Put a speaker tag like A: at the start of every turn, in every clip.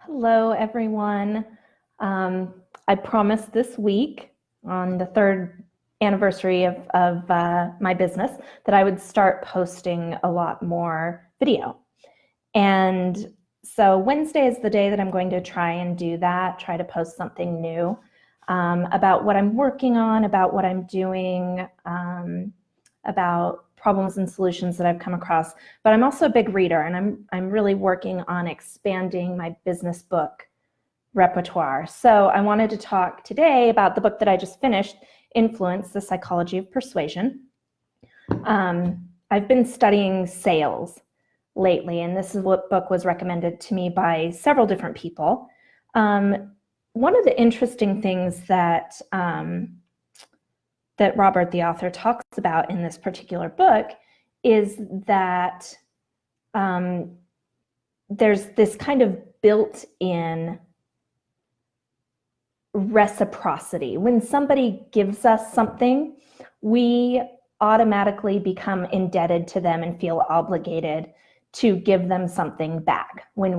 A: Hello, everyone. I promised this week, on the third anniversary of my business, that I would start posting a lot more video. And so Wednesday is the day that I'm going to try and do that, try to post something new about what I'm working on, about what I'm doing, about problems and solutions that I've come across. But I'm also a big reader, and I'm really working on expanding my business book repertoire. So I wanted to talk today about the book that I just finished, Influence: The Psychology of Persuasion. I've been studying sales lately, and this is what book was recommended to me by several different people. One of the interesting things that Robert, the author, talks about in this particular book is that there's this kind of built-in reciprocity. When somebody gives us something, we automatically become indebted to them and feel obligated to give them something back when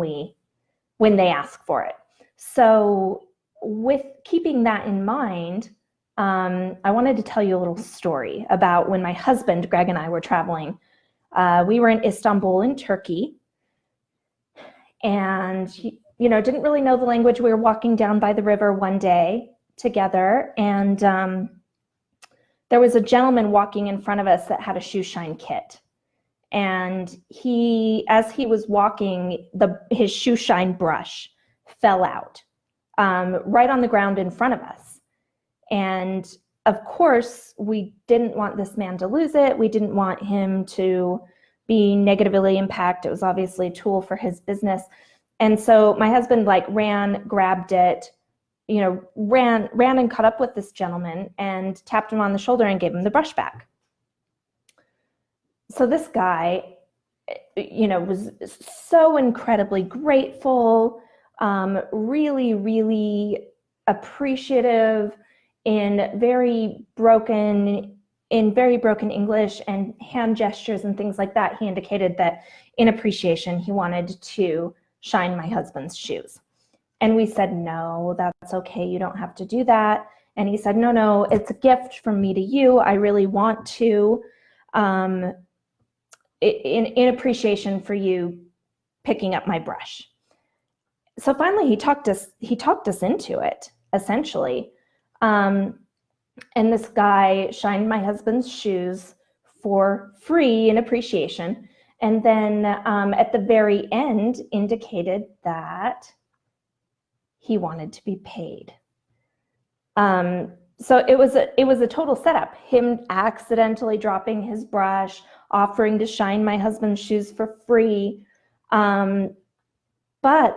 A: they ask for it. So with keeping that in mind, I wanted to tell you a little story about when my husband, Greg, and I were traveling. We were in Istanbul in Turkey, and didn't really know the language. We were walking down by the river one day together, and there was a gentleman walking in front of us that had a shoe shine kit. And as he was walking, his shoe shine brush fell out right on the ground in front of us. And of course, we didn't want this man to lose it. We didn't want him to be negatively impacted. It was obviously a tool for his business. And so my husband ran, grabbed it, ran and caught up with this gentleman and tapped him on the shoulder and gave him the brush back. So this guy, was so incredibly grateful, really, really appreciative in very broken English and hand gestures and things like that. He indicated that in appreciation, he wanted to shine my husband's shoes. And we said, no, that's okay. You don't have to do that. And he said, no, it's a gift from me to you. I really want to, in appreciation for you picking up my brush. So finally he talked us into it, essentially. And this guy shined my husband's shoes for free in appreciation. And then at the very end indicated that he wanted to be paid. So it was a total setup. Him accidentally dropping his brush, offering to shine my husband's shoes for free. But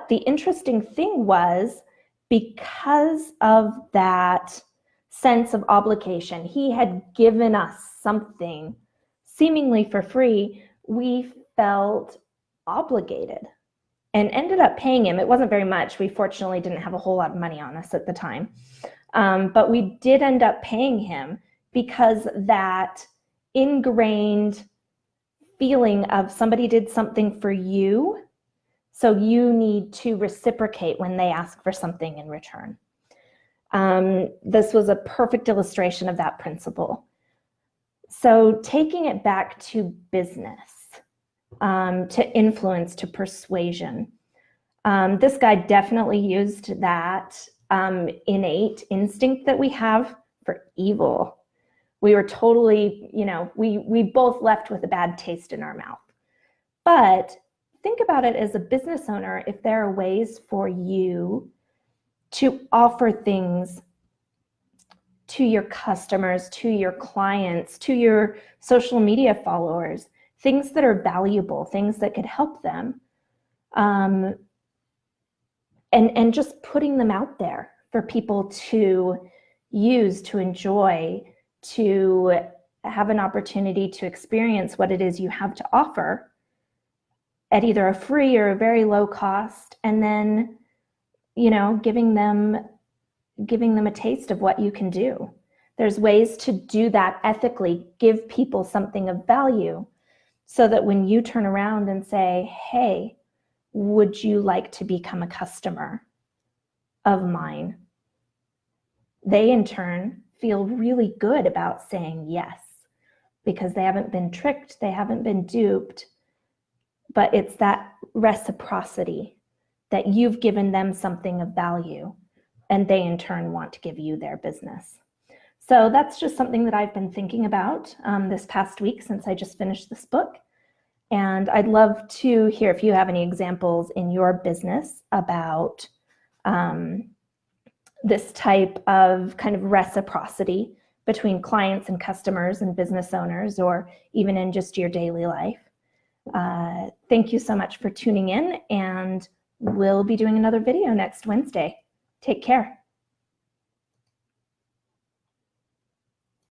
A: the interesting thing was, because of that sense of obligation, he had given us something seemingly for free, we felt obligated and ended up paying him. It wasn't very much. We fortunately didn't have a whole lot of money on us at the time. But we did end up paying him because that ingrained feeling of somebody did something for you, so you need to reciprocate when they ask for something in return. This was a perfect illustration of that principle. So taking it back to business, to influence, to persuasion, this guy definitely used that innate instinct that we have for evil. We were totally, we both left with a bad taste in our mouth. But think about it as a business owner, if there are ways for you to offer things to your customers, to your clients, to your social media followers, things that are valuable, things that could help them, and just putting them out there for people to use, to enjoy, to have an opportunity to experience what it is you have to offer at either a free or a very low cost, and then, giving them a taste of what you can do. There's ways to do that ethically, give people something of value, so that when you turn around and say, hey, would you like to become a customer of mine? They in turn feel really good about saying yes because they haven't been tricked, they haven't been duped, but it's that reciprocity that you've given them something of value and they in turn want to give you their business. So that's just something that I've been thinking about this past week since I just finished this book. And I'd love to hear if you have any examples in your business about this type of kind of reciprocity between clients and customers and business owners, or even in just your daily life. Thank you so much for tuning in, and we'll be doing another video next Wednesday. Take care.